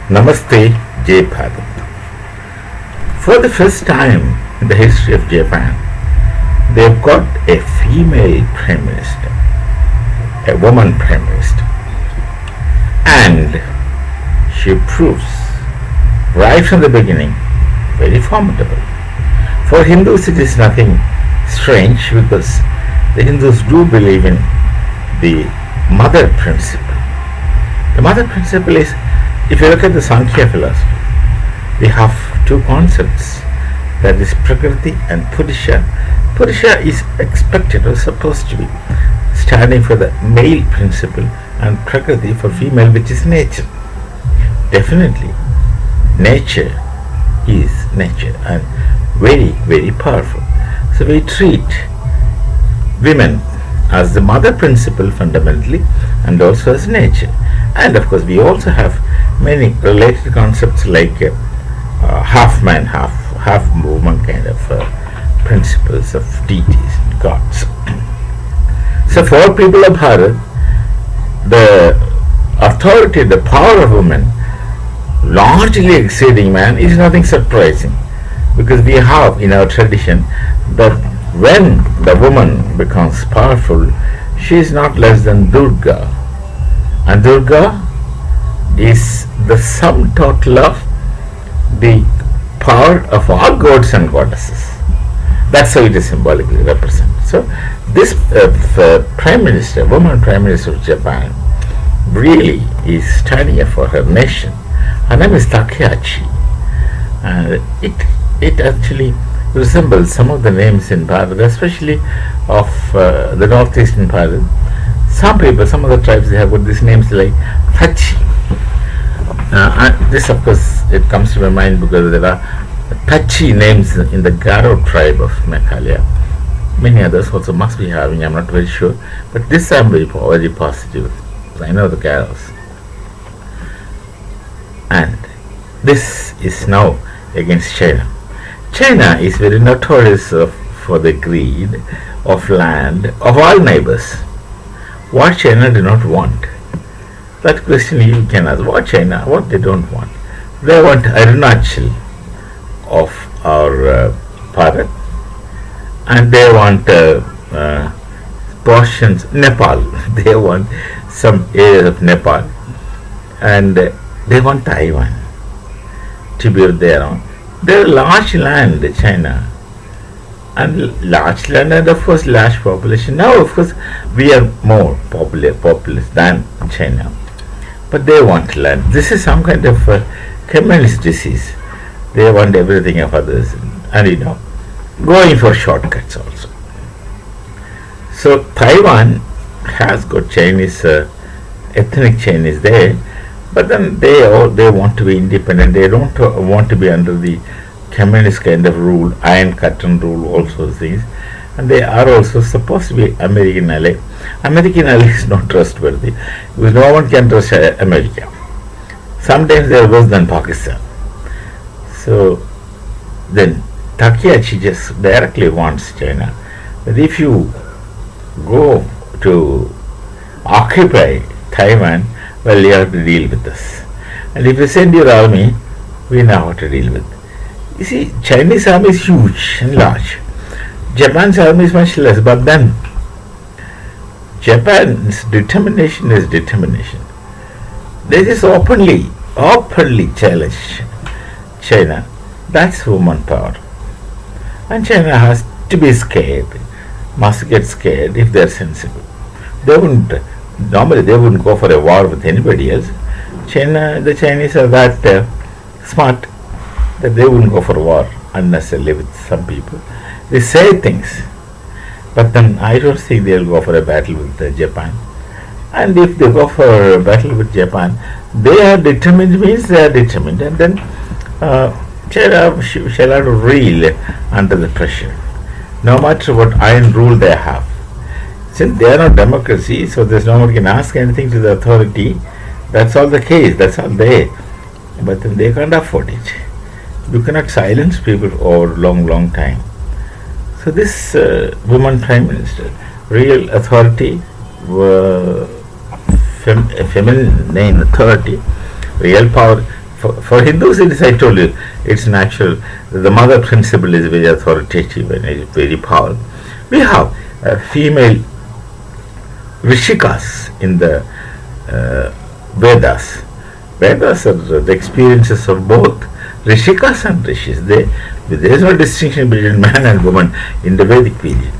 Namaste, Jai Bharat. For the first time in the history of Japan, they've got a female Prime Minister, a woman Prime Minister. And she proves, right from the beginning, very formidable. For Hindus, it is nothing strange because the Hindus do believe in the mother principle. The mother principle is, if you look at the Sankhya philosophy, they have two concepts, that is Prakriti and Purusha. Purusha is expected or supposed to be standing for the male principle and Prakriti for female, which is nature. Definitely, nature is nature and very, very powerful. So we treat women as the mother principle fundamentally and also as nature. And of course, we also have many related concepts like half man, half woman kind of principles of deities, gods. So for people of Bharat, the authority, the power of women largely exceeding man is nothing surprising, because we have in our tradition that when the woman becomes powerful, she is not less than Durga, and Durga is the sum total of the power of all gods and goddesses. That's how it is symbolically represented. So this Prime Minister, woman Prime Minister of Japan, really is standing up for her nation. Her name is Takehachi. It actually resembles some of the names in Bharat, especially of the northeastern Bharat. Some people, some of the tribes, they have got these names like Tachi. This, of course, it comes to my mind because there are Tachi names in the Garo tribe of Meghalaya. Many others also must be having, I'm not very sure. But this I'm very positive. I know the Garos. And this is now against China. China is very notorious for the greed of land of all neighbors. What China do not want? That question you can ask. What China, what they don't want? They want Arunachal of our Bharat, and they want portions, Nepal. They want some areas of Nepal, and they want Taiwan to be their own. There are large land, China, and large land, and of course large population. Now, of course, we are more populous than China, but they want land. This is some kind of communist disease. They want everything of others, and going for shortcuts also. So Taiwan has got Chinese, ethnic Chinese there, but then they want to be independent. They don't want to be under the communist kind of rule, iron curtain rule, all sorts of things. And they are also supposed to be American ally. American ally is not trustworthy because no one can trust America. Sometimes they are worse than Pakistan. So then Takehachi just directly wants China that if you go to occupy Taiwan, well, you have to deal with us. And if you send your army, we know how to deal with. You see, Chinese army is huge and large. Japan's army is much less, but then Japan's determination is determination. They just openly challenge China. That's woman power. And China has to be scared, must get scared if they're sensible. Normally they wouldn't go for a war with anybody else. The Chinese are that smart that they wouldn't go for war unnecessarily with some people. They say things, but then I don't think they'll go for a battle with Japan. And if they go for a battle with Japan, they are determined, means they are determined, and then China shall have to reel under the pressure, no matter what iron rule they have. Since they are not democracy, so there's no one can ask anything to the authority. That's all the case, that's all they. But then they can't afford it. You cannot silence people over long time. So this woman Prime Minister, real authority, feminine authority, real power, For Hindus, it is, I told you, it's natural. The mother principle is very authoritative and is very powerful. We have female Rishikas in the Vedas. Vedas are the experiences of both Rishikas and Rishis. There is no distinction between man and woman in the Vedic period.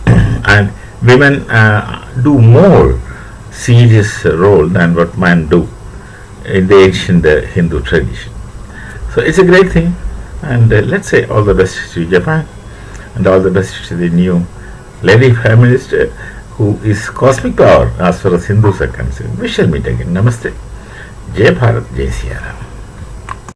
And women do more serious role than what men do in the ancient Hindu tradition. So it's a great thing, and let's say all the best to Japan, and all the best to the new lady Prime Minister, who is cosmic power as far as Hindus are concerned. We shall meet again. Namaste. Jai Bharat, Jai Siya Ram.